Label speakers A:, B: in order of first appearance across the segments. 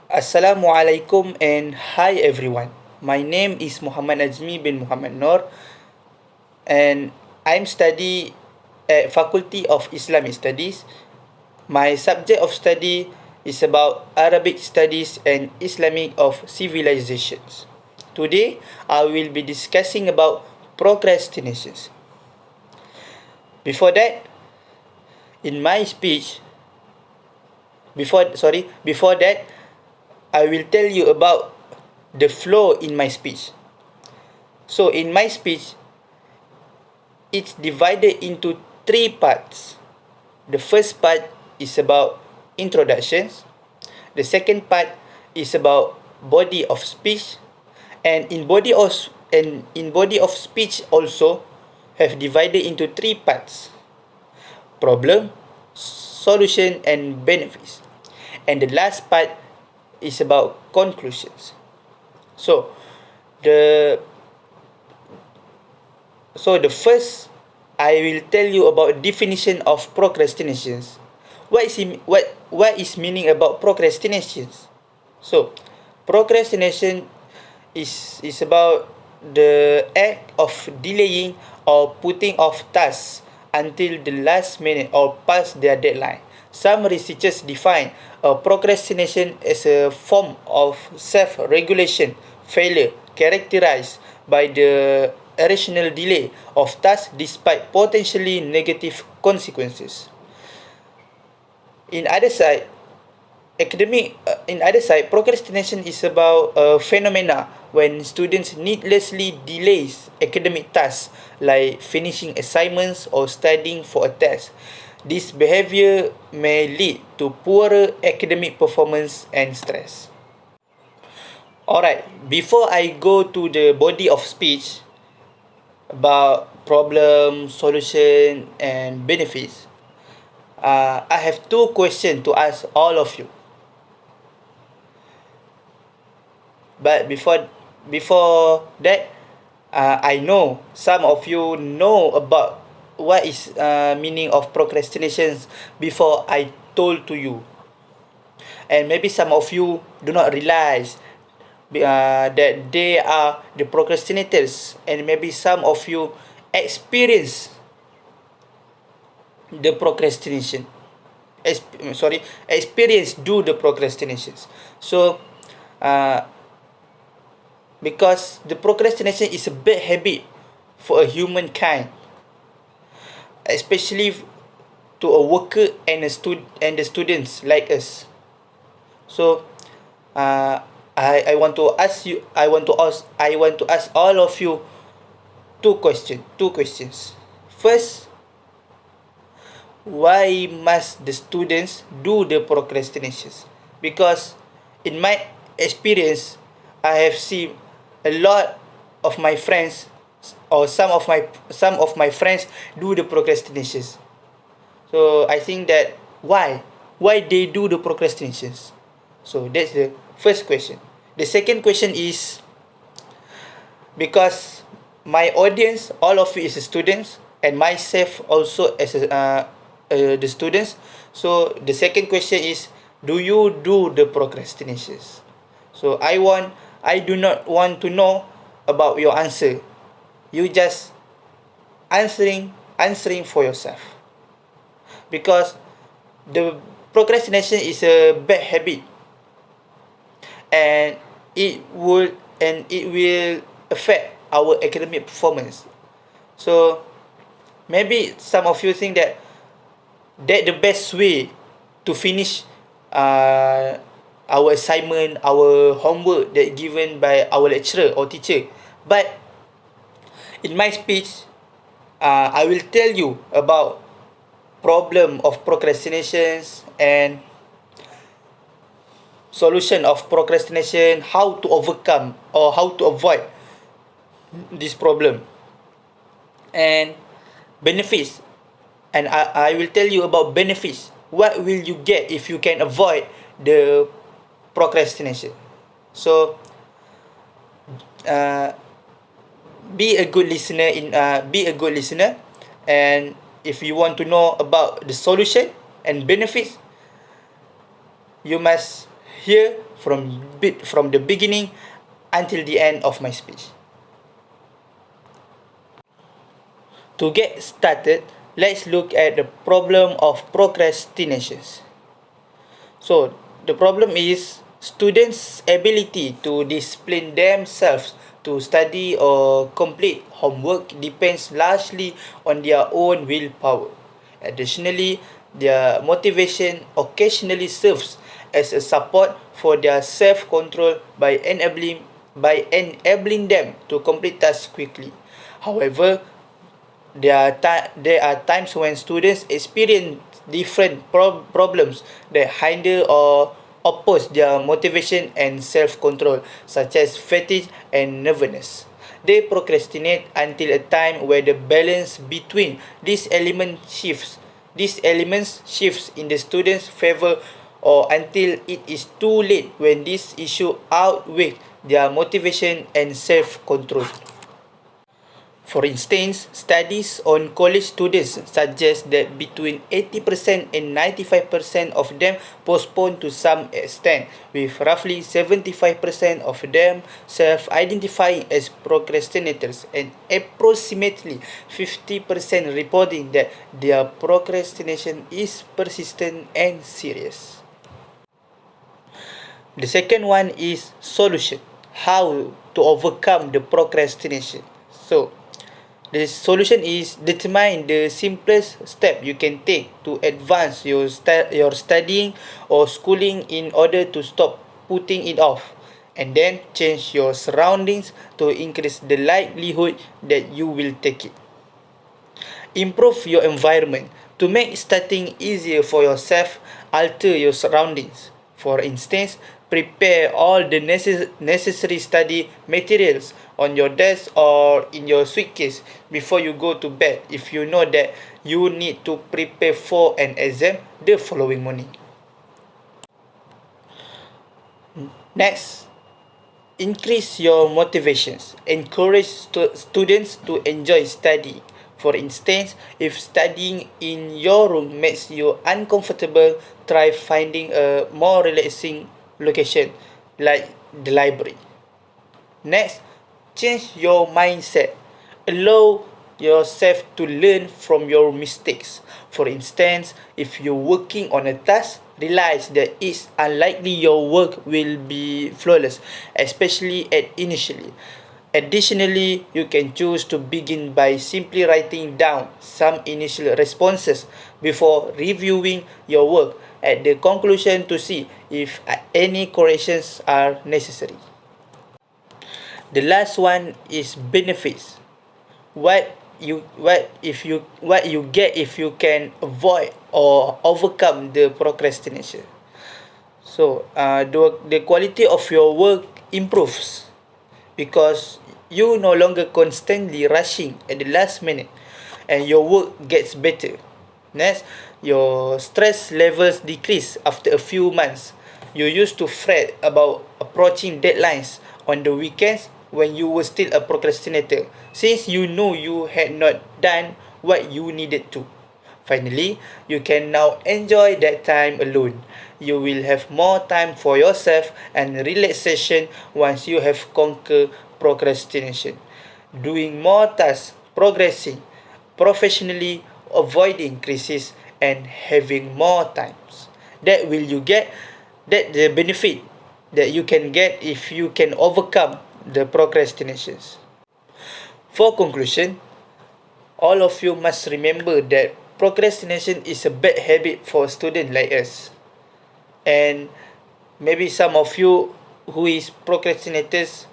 A: Assalamualaikum and hi everyone. My name is Muhammad Azmi bin Muhammad Noor and I'm study at Faculty of Islamic Studies. My subject of study is about Arabic studies and Islamic of civilizations. Today I will be discussing about procrastinations. Before that, in my speech, before that, I will tell you about the flow in my speech. So in my speech, it's divided into three parts. The first part is about introductions. The second part is about body of speech, and in body of speech also have divided into three parts: problem, solution, and benefits. And the last part is about conclusions. So the the first I will tell you about definition of procrastinations. What is meaning about procrastinations? So procrastination is about the act of delaying or putting off tasks until the last minute or past their deadline. Some researchers define procrastination as a form of self-regulation failure characterized by the irrational delay of tasks despite potentially negative consequences. In other side, procrastination is about a phenomena when students needlessly delays academic tasks like finishing assignments or studying for a test. This behavior may lead to poorer academic performance and stress. Alright, before I go to the body of speech about problem, solution, and benefits, I have two questions to ask all of you. But before that, I know some of you know about what is meaning of procrastinations before I told to you, and maybe some of you do not realize that they are the procrastinators, and maybe some of you experience the procrastination. Experience do the procrastinations. So uh, because the procrastination is a bad habit for a humankind, especially to a worker and the students like us. So uh, I want to ask you I want to ask all of you two questions. First, why must the students do the procrastinations? Because in my experience, I have seen a lot of my friends, or some of my friends do the procrastinations. So I think that why they do the procrastinations. So that's the first question. The second question is because my audience, all of it is students, and myself also as the students. So the second question is, do you do the procrastinations? So I do not want to know about your answer. You just answering for yourself, because the procrastination is a bad habit, and it will affect our academic performance. So maybe some of you think that the best way to finish uh, our assignment, our homework that given by our lecturer or teacher. But in my speech, I will tell you about problem of procrastinations and solution of procrastination, how to overcome or how to avoid this problem, and benefits. And I will tell you about benefits. What will you get if you can avoid the procrastination? So uh, be a good listener and if you want to know about the solution and benefits, you must here from the beginning until the end of my speech. To get started, let's look at the problem of procrastinations. So, the problem is students' ability to discipline themselves to study or complete homework depends largely on their own willpower. Additionally, their motivation occasionally serves as a support for their self-control by enabling them to complete tasks quickly. However, there are times when students experience different problems that hinder or oppose their motivation and self-control, such as fatigue and nervousness. They procrastinate until a time where the balance between these elements shifts in the student's favor, or until it is too late when this issue outweigh their motivation and self-control. For instance, studies on college students suggest that between 80% and 95% of them postpone to some extent, with roughly 75% of them self-identifying as procrastinators and approximately 50% reporting that their procrastination is persistent and serious. The second one is solution. How to overcome the procrastination. So, the solution is determine the simplest step you can take to advance your studying or schooling in order to stop putting it off, and then change your surroundings to increase the likelihood that you will take it. Improve your environment. To make studying easier for yourself, alter your surroundings. For instance, prepare all the necessary study materials on your desk or in your suitcase before you go to bed if you know that you need to prepare for an exam the following morning. Next, increase your motivations. Encourage students to enjoy study. For instance, if studying in your room makes you uncomfortable, try finding a more relaxing location like the library. Next, change your mindset. Allow yourself to learn from your mistakes. For instance, if you're working on a task, realize that it's unlikely your work will be flawless, especially at initially. Additionally, you can choose to begin by simply writing down some initial responses before reviewing your work at the conclusion to see if any corrections are necessary. The last one is benefits. What you get if you can avoid or overcome the procrastination. So the quality of your work improves because you no longer constantly rushing at the last minute, and your work gets better. Next, your stress levels decrease after a few months. You used to fret about approaching deadlines on the weekends when you were still a procrastinator, since you know you had not done what you needed to. Finally, you can now enjoy that time alone. You will have more time for yourself and relaxation once you have conquered procrastination. Doing more tasks, progressing professionally, avoiding crisis, and having more times. That will you get that the benefit that you can get if you can overcome the procrastinations. For conclusion, all of you must remember that procrastination is a bad habit for a student like us. And maybe some of you who is procrastinators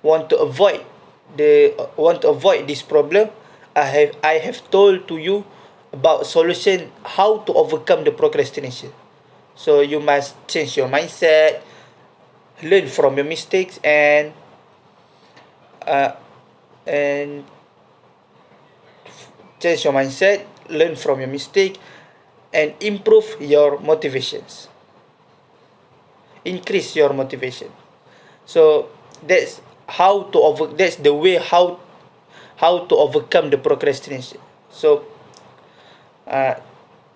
A: want to avoid this problem. I have told to you about solution how to overcome the procrastination. So you must change your mindset, learn from your mistakes, uh, and change your mindset, learn from your mistake, and improve your motivations. Increase your motivation. So that's the way how to overcome the procrastination. So uh,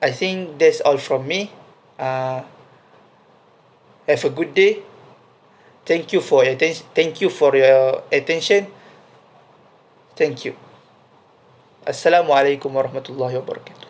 A: I think that's all from me. Have a good day. Thank you for your attention. Thank you for your attention. Thank you. Assalamualaikum warahmatullahi wabarakatuh.